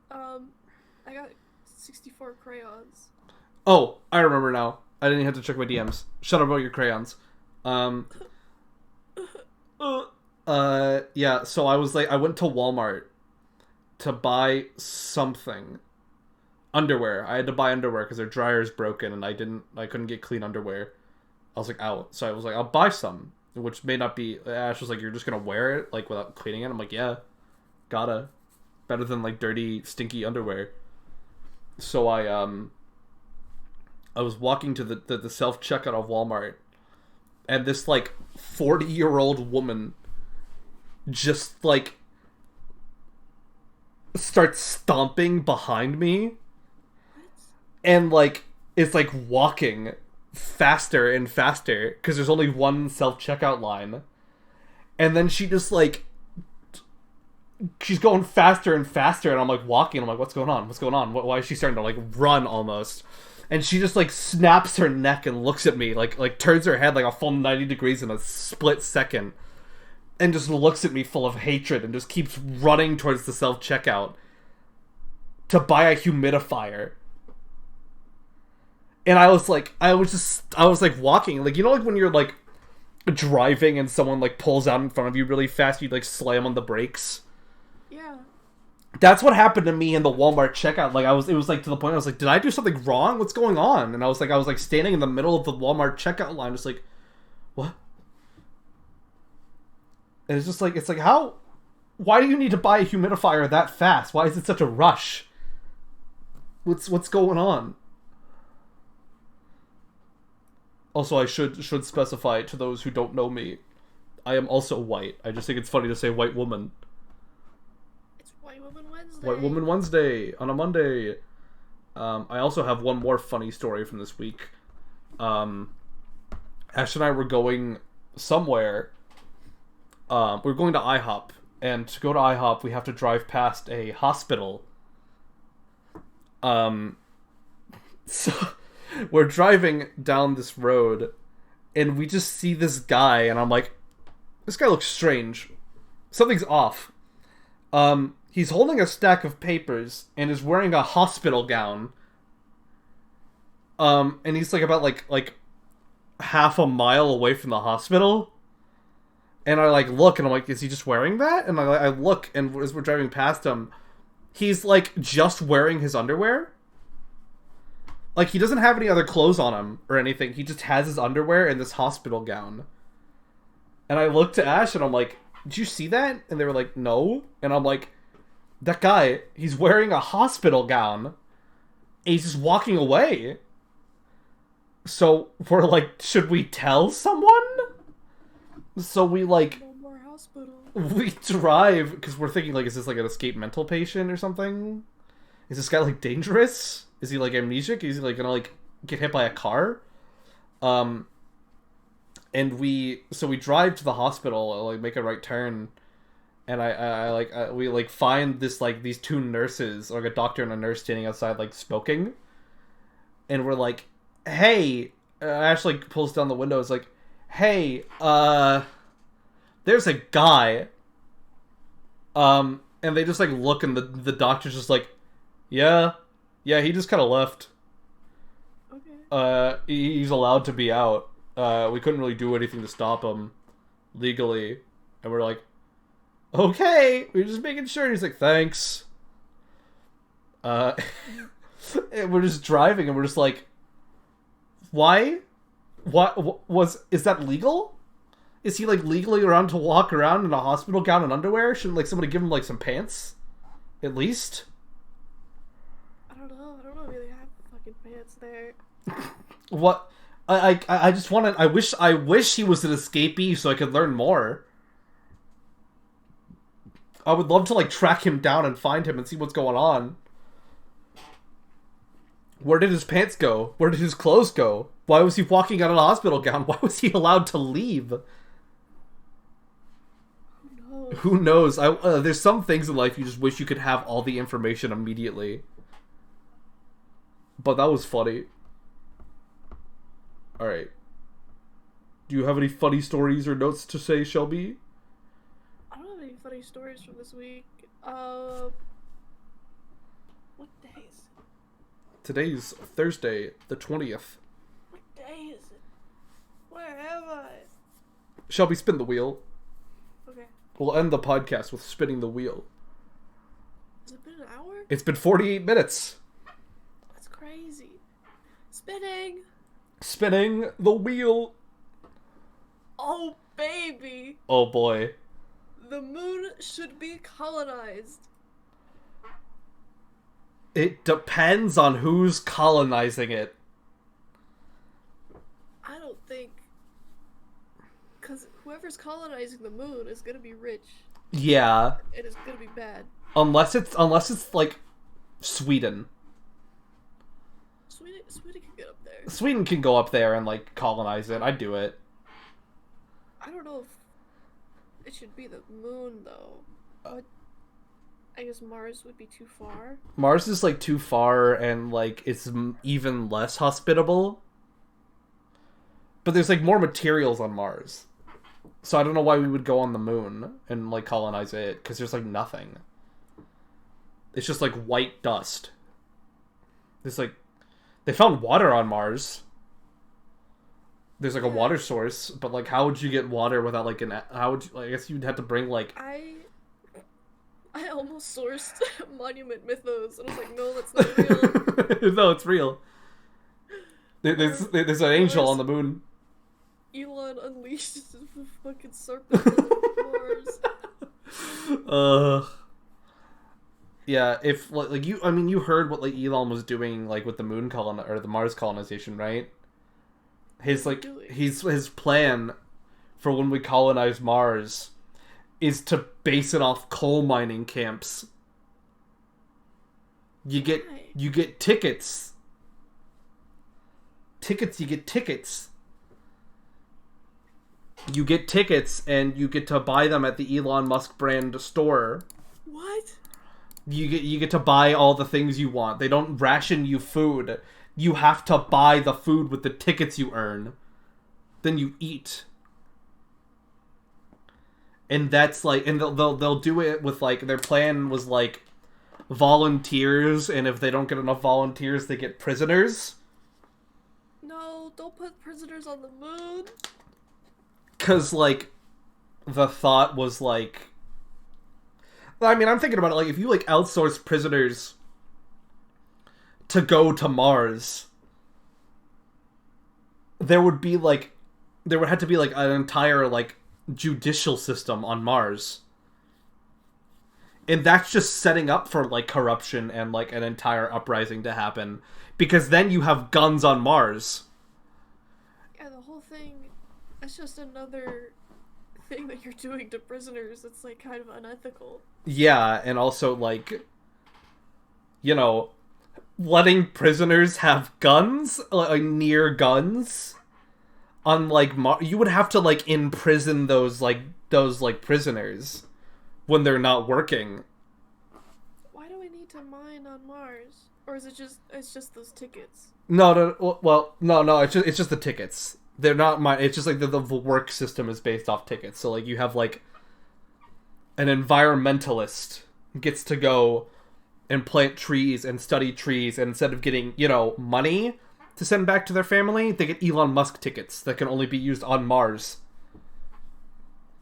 I got 64 crayons. Oh, I remember now. I didn't have to check my DMs. Shut up about your crayons. Yeah, so I was like, I went to Walmart to buy something. Underwear. I had to buy underwear because their dryer's broken and I couldn't get clean underwear. I was like, out. So I was like, I'll buy some. Which may not be, Ash was like, you're just gonna wear it, like, without cleaning it? I'm like, yeah. Gotta. Better than, like, dirty, stinky underwear. So I was walking to the self-checkout of Walmart, and this, like, 40-year-old woman just, like, starts stomping behind me. What? And, like, it's, like, walking faster and faster, because there's only one self-checkout line. And then she just, like, she's going faster and faster, and I'm, like, walking, I'm like, what's going on? What's going on? Why is she starting to, like, run, almost? And she just, like, snaps her neck and looks at me, like turns her head, like, a full 90 degrees in a split second. And just looks at me full of hatred and just keeps running towards the self-checkout to buy a humidifier. And I was like walking, like, you know, like when you're like driving and someone like pulls out in front of you really fast, you'd like slam on the brakes. Yeah. That's what happened to me in the Walmart checkout. Like it was like to the point I was like, did I do something wrong? What's going on? And I was like standing in the middle of the Walmart checkout line, just like, what? And it's just like, how? Why do you need to buy a humidifier that fast? Why is it such a rush? What's going on? Also, I should specify to those who don't know me, I am also white. I just think it's funny to say white woman. It's White Woman Wednesday. White Woman Wednesday on a Monday. I also have one more funny story from this week. Ash and I were going somewhere. We're going to IHOP, and to go to IHOP, we have to drive past a hospital. So we're driving down this road, and we just see this guy, and I'm like, this guy looks strange. Something's off. He's holding a stack of papers and is wearing a hospital gown. And he's like about like half a mile away from the hospital. And I like look and I'm like, is he just wearing that? And I look, and as we're driving past him, he's like just wearing his underwear. Like he doesn't have any other clothes on him or anything. He just has his underwear and this hospital gown. And I looked to Ash and I'm like, did you see that? And they were like, no. And I'm like, that guy, he's wearing a hospital gown. And he's just walking away. So we're like, should we tell someone? So we like, No more hospital. we drive, because we're thinking like, is this like an escaped mental patient or something? Is this guy like dangerous? Is he like amnesic? Is he like gonna like get hit by a car? And we drive to the hospital, like make a right turn, and we like find this like these two nurses, like a doctor and a nurse standing outside like smoking, and we're like, hey, Ash like pulls down the window, is like, hey, there's a guy, and they just like look, and the doctor's just like, yeah, he just kind of left. Okay. He's allowed to be out. We couldn't really do anything to stop him legally. And we're like, okay, we're just making sure. And he's like, thanks. And we're just driving and we're just like, why? Is that legal? Is he like legally allowed to walk around in a hospital gown and underwear? Shouldn't like somebody give him like some pants? At least? I don't know if they have fucking pants there. What? I just want to. I wish he was an escapee so I could learn more. I would love to like track him down and find him and see what's going on. Where did his pants go? Where did his clothes go? Why was he walking out in a hospital gown? Why was he allowed to leave? Who knows? There's some things in life you just wish you could have all the information immediately. But that was funny. Alright. Do you have any funny stories or notes to say, Shelby? I don't have any funny stories from this week. What day is it? Today's Thursday, the 20th. What day is it? Where am I? Shelby, spin the wheel. Okay. We'll end the podcast with spinning the wheel. Has it been an hour? It's been 48 minutes. That's crazy. Spinning! Spinning the wheel. Oh, baby! Oh boy. The moon should be colonized. It depends on who's colonizing it. I don't think... Because whoever's colonizing the moon is gonna be rich. Yeah. And it's gonna be bad. Unless it's like Sweden. Sweden can get up there. Sweden can go up there and like colonize it. I'd do it. I don't know if it should be the moon though. I guess Mars would be too far. Mars is like too far and like it's even less hospitable. But there's like more materials on Mars. So I don't know why we would go on the moon and like colonize it, because there's like nothing. It's just like white dust. There's like, they found water on Mars. there's like a water source, but like how would you get water without like how would you, I guess you'd have to bring like I almost sourced Monument Mythos and I was like, no, that's not real. No, it's real. There's an angel on the moon. Elon unleashed the fucking serpent on Mars. Yeah, if like you, I mean, you heard what like Elon was doing like with the moon or the Mars colonization, right? His like his plan for when we colonize Mars is to base it off coal mining camps. You get tickets. You get tickets. You get tickets, and you get to buy them at the Elon Musk brand store. What? You get to buy all the things you want. They don't ration you food. You have to buy the food with the tickets you earn. Then you eat. And that's like, and they'll do it with like, their plan was like volunteers, and if they don't get enough volunteers, they get prisoners. No, don't put prisoners on the moon. Cause like, the thought was like, I mean, I'm thinking about it, like, if you like outsource prisoners to go to Mars, there would have to be like an entire like judicial system on Mars. And that's just setting up for like corruption and like an entire uprising to happen, because then you have guns on Mars. Yeah, the whole thing, it's just another thing that you're doing to prisoners. It's like kind of unethical. Yeah, and also like, you know, letting prisoners have guns, like near guns, on like you would have to like imprison those prisoners when they're not working. Why do we need to mine on Mars? Or is it's just those tickets? No, it's just the tickets. They're not mine. It's just like the work system is based off tickets. So like you have like an environmentalist gets to go and plant trees and study trees, and instead of getting, you know, money to send back to their family, they get Elon Musk tickets that can only be used on Mars.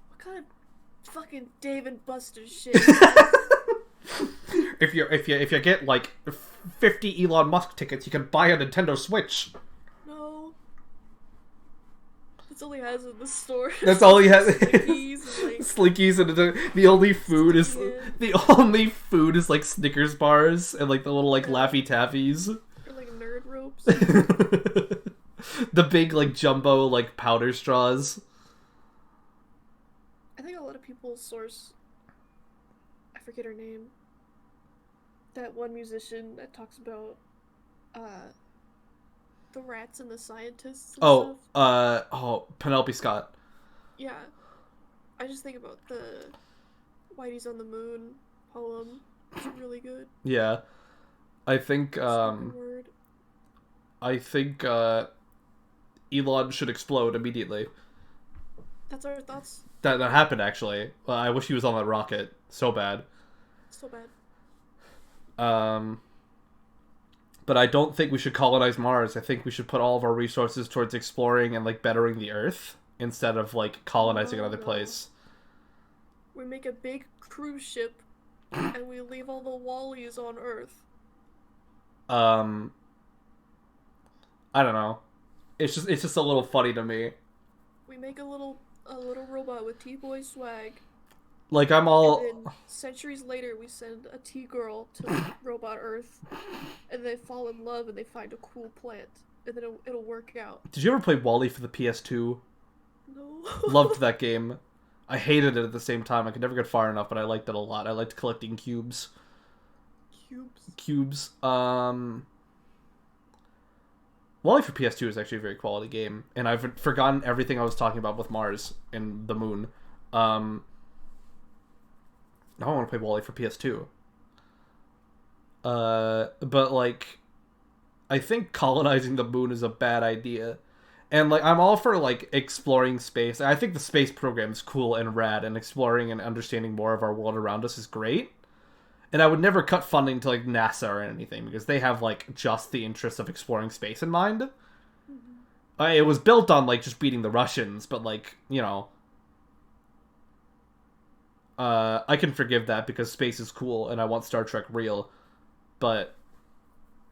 What kind of fucking Dave and Buster shit? If you get like 50 Elon Musk tickets, you can buy a Nintendo Switch. No. That's all he has in the store. That's all he has. Slinkies and the only food is like Snickers bars and like the little like Laffy Taffies. Or like nerd ropes. The big like jumbo like powder straws. I think a lot of people source, I forget her name, that one musician that talks about the rats and the scientists and stuff. Penelope Scott. Yeah. I just think about the Whitey's on the Moon poem. It's really good. Yeah. I think Elon should explode immediately. That's our thoughts. That happened, actually. I wish he was on that rocket so bad. So bad. But I don't think we should colonize Mars. I think we should put all of our resources towards exploring and like bettering the Earth instead of like colonizing another place. We make a big cruise ship and we leave all the Wallies on Earth. I don't know. It's just a little funny to me. We make a little robot with T-boy swag. Like, I'm all... And then centuries later, we send a T-girl to Robot Earth, and they fall in love and they find a cool plant, and then it'll work out. Did you ever play WALL-E for the PS2? No. Loved that game. I hated it at the same time. I could never get far enough, but I liked it a lot. I liked collecting cubes. Cubes. WALL-E for PS2 is actually a very quality game, and I've forgotten everything I was talking about with Mars and the moon. Now I want to play WALL-E for PS2. But, like, I think colonizing the moon is a bad idea. And, like, I'm all for, like, exploring space. I think the space program is cool and rad, and exploring and understanding more of our world around us is great. And I would never cut funding to, like, NASA or anything, because they have, like, just the interest of exploring space in mind. Mm-hmm. It was built on, like, just beating the Russians, but, like, you know... I can forgive that because space is cool and I want Star Trek real, but...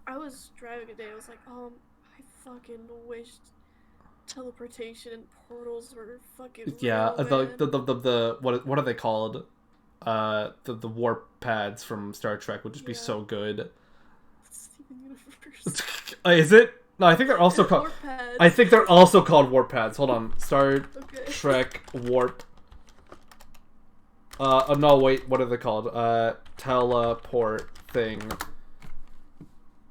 I was driving today, I was like, I fucking wished teleportation and portals were fucking Yeah, real, man. the what are they called? The warp pads from Star Trek would just be so good. Steven Universe. Is it? No, I think they're also called... Warp pads. I think they're also called warp pads. Hold on. Star Trek warp... oh, no, wait, what are they called? Teleport thing.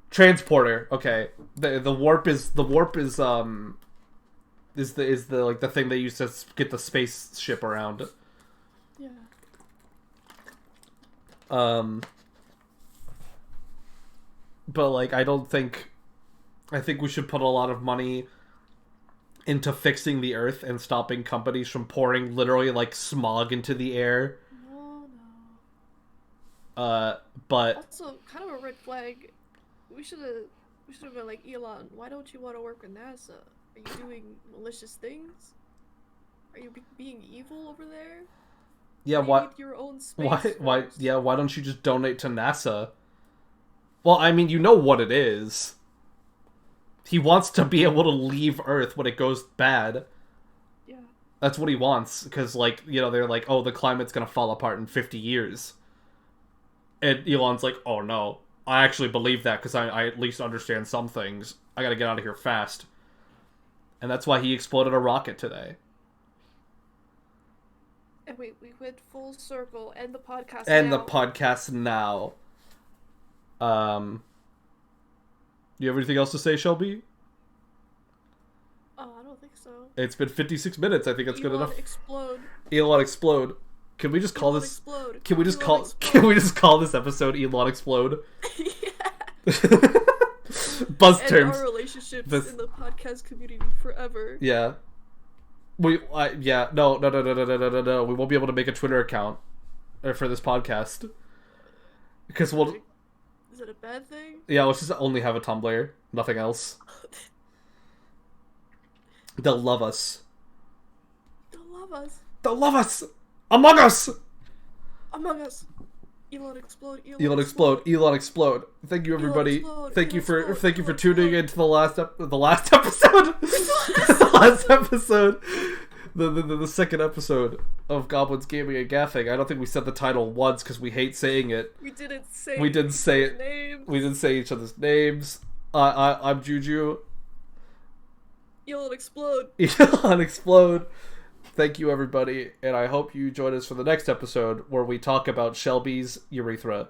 Transporter. Okay. The warp is the like the thing they use to get the spaceship around. Yeah. But like I think we should put a lot of money into fixing the Earth and stopping companies from pouring literally like smog into the air. No. But also kind of a red flag. We should have been like, Elon, why don't you want to work with NASA? Are you doing malicious things? Are you being evil over there? yeah, you why? need your own space Why? first. Yeah, why don't you just donate to NASA? Well, I mean, you know what it is. He wants to be able to leave Earth when it goes bad. Yeah. That's what he wants, because, like, you know, they're like, oh, the climate's gonna fall apart in 50 years. And Elon's like, oh, no. I actually believe that, because I at least understand some things. I gotta get out of here fast. And that's why he exploded a rocket today. And we went full circle. End the podcast And now. the podcast now. You have anything else to say, Shelby? Oh, I don't think so. It's been 56 minutes. I think that's good enough. Explode. Elon explode. Can we just call Elon this? explode. Can we just Elon call? explode. Can we just call this episode Elon explode? Yeah. Buzz And terms. our relationships This- in the podcast community forever. Yeah. Yeah. No. We won't be able to make a Twitter account for this podcast because we'll. Is it a bad thing? Yeah, let's just only have a Tumblr. Nothing else. They'll love us. They'll love us. They'll love us. Among Us. Among Us. Elon explode. Elon explode. Elon explode. Thank you, everybody. explode, Thank you Elon for explode, tuning Elon into the last episode. The last episode. The second episode of Goblins Gaming and Gaffing. I don't think we said the title once because we hate saying it. We didn't say. We didn't say it. Names. We didn't say each other's names. I'm Juju. Elon explode. Elon explode. Thank you, everybody, and I hope you join us for the next episode where we talk about Shelby's urethra.